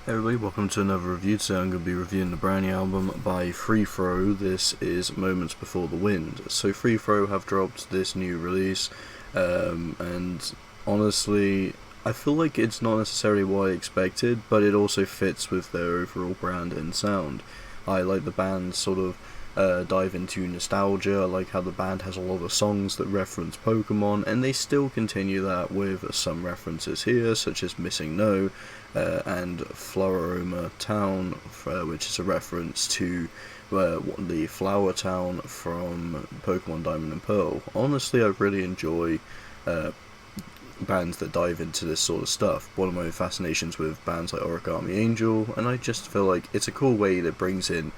Hey everybody, welcome to another review. Today I'm going to be reviewing the brand new album by Free Throw. This is Moments Before the Wind. So Free Throw have dropped this new release, and honestly, I feel like it's not necessarily what I expected, but it also fits with their overall brand and sound. I like the band sort of dive into nostalgia. I like how the band has a lot of songs that reference Pokemon, and they still continue that with some references here, such as MissingNo and Floroma Town, which is a reference to the Flower Town from Pokemon Diamond and Pearl. Honestly, I really enjoy bands that dive into this sort of stuff. One of my fascinations with bands like Origami Angel, and I just feel like it's a cool way that brings in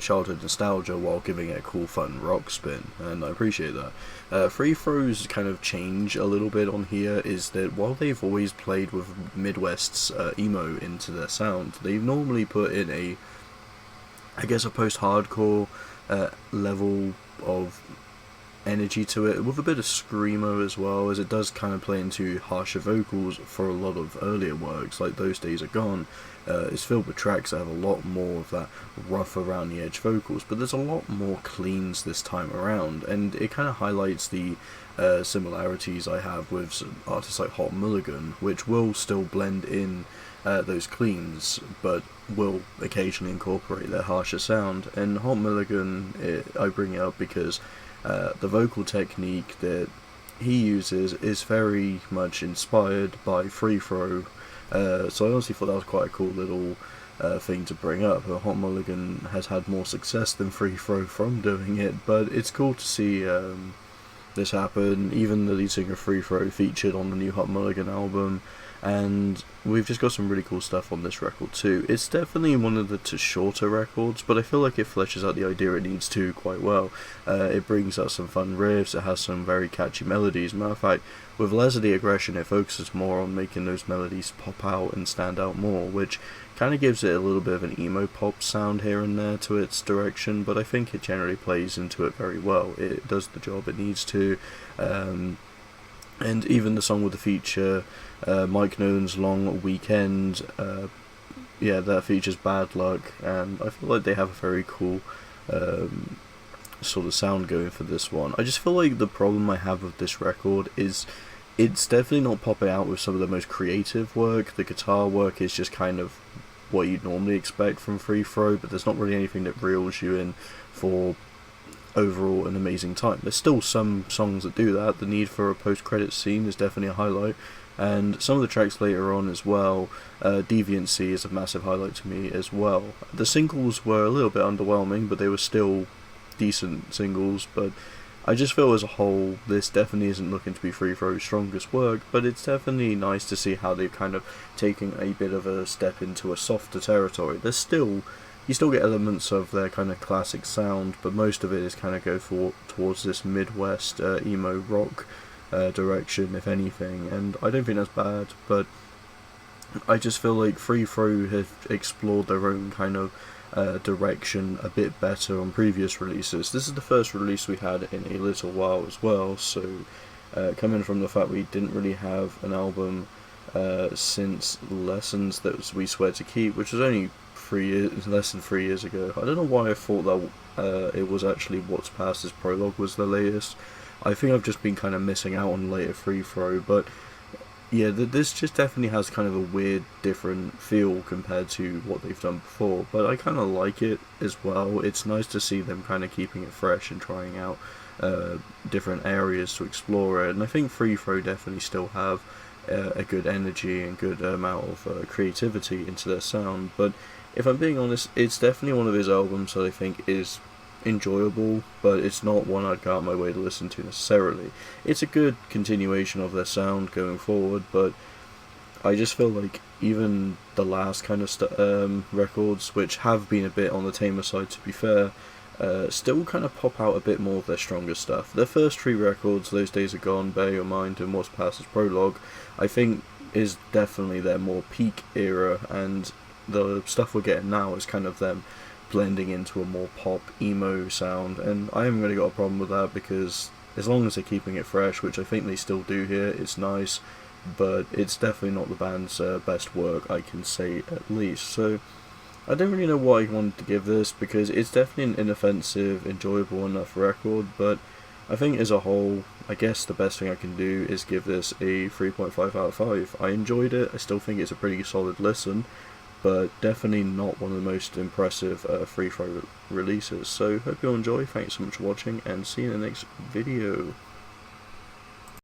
childhood nostalgia while giving it a cool, fun rock spin, and I appreciate that. Free Throw's kind of change a little bit on here is that while they've always played with Midwest's emo into their sound, they've normally put in a post-hardcore level of energy to it, with a bit of screamo as well, as it does kind of play into harsher vocals for a lot of earlier works, like Those Days Are Gone. It's filled with tracks that have a lot more of that rough around the edge vocals, but there's a lot more cleans this time around, and it kind of highlights the similarities I have with artists like Hot Mulligan, which will still blend in those cleans, but will occasionally incorporate their harsher sound. And Hot Mulligan, I bring it up because the vocal technique that he uses is very much inspired by Free Throw, so I honestly thought that was quite a cool little thing to bring up. Hot Mulligan has had more success than Free Throw from doing it, but it's cool to see this happen. Even the lead singer Free Throw featured on the new Hot Mulligan album, and we've just got some really cool stuff on this record too. It's definitely one of the shorter records, but I feel like it fleshes out the idea it needs to quite well. It brings out some fun riffs, it has some very catchy melodies. Matter of fact, with less of the aggression, it focuses more on making those melodies pop out and stand out more, which kind of gives it a little bit of an emo-pop sound here and there to its direction, but I think it generally plays into it very well. It does the job it needs to, and even the song with the feature, Mike Nolan's Long Weekend, that features Bad Luck, and I feel like they have a very cool sort of sound going for this one. I just feel like the problem I have with this record is it's definitely not popping out with some of the most creative work. The guitar work is just kind of what you'd normally expect from Free Throw, but there's not really anything that reels you in for overall an amazing time. There's still some songs that do that. The need for a post-credits scene is definitely a highlight, and some of the tracks later on as well. Deviancy is a massive highlight to me as well. The singles were a little bit underwhelming, but they were still decent singles. But I just feel as a whole, this definitely isn't looking to be Free Throw's strongest work, but it's definitely nice to see how they've kind of taken a bit of a step into a softer territory. You still get elements of their kind of classic sound, but most of it is kind of towards this Midwest emo rock direction, if anything, and I don't think that's bad, but I just feel like Free Throw have explored their own kind of direction a bit better on previous releases. This is the first release we had in a little while as well, so coming from the fact we didn't really have an album since Lessons That We Swear to Keep, which was only less than 3 years ago. I don't know why I thought that it was actually What's Past Is Prologue was the latest. I think I've just been kind of missing out on later Free Throw, but yeah, this just definitely has kind of a weird, different feel compared to what they've done before, but I kind of like it as well. It's nice to see them kind of keeping it fresh and trying out different areas to explore it, and I think Free Throw definitely still have a good energy and good amount of creativity into their sound, but if I'm being honest, it's definitely one of his albums that I think is enjoyable, but it's not one I'd go out my way to listen to necessarily. It's a good continuation of their sound going forward, but I just feel like even the last kind of records, which have been a bit on the tamer side to be fair, still kind of pop out a bit more of their stronger stuff. Their first 3 records, Those Days Are Gone, Bear Your Mind, and What's Past Is Prologue, I think is definitely their more peak era, and the stuff we're getting now is kind of them blending into a more pop emo sound, and I haven't really got a problem with that, because as long as they're keeping it fresh, which I think they still do here, it's nice. but it's definitely not the band's best work, I can say at least. So I don't really know what I wanted to give this, because it's definitely an inoffensive, enjoyable enough record, but I think as a whole, I guess the best thing I can do is give this a 3.5 out of 5. I enjoyed it, I still think it's a pretty solid listen, but definitely not one of the most impressive free throw releases. So hope you all enjoy, thanks so much for watching, and see you in the next video.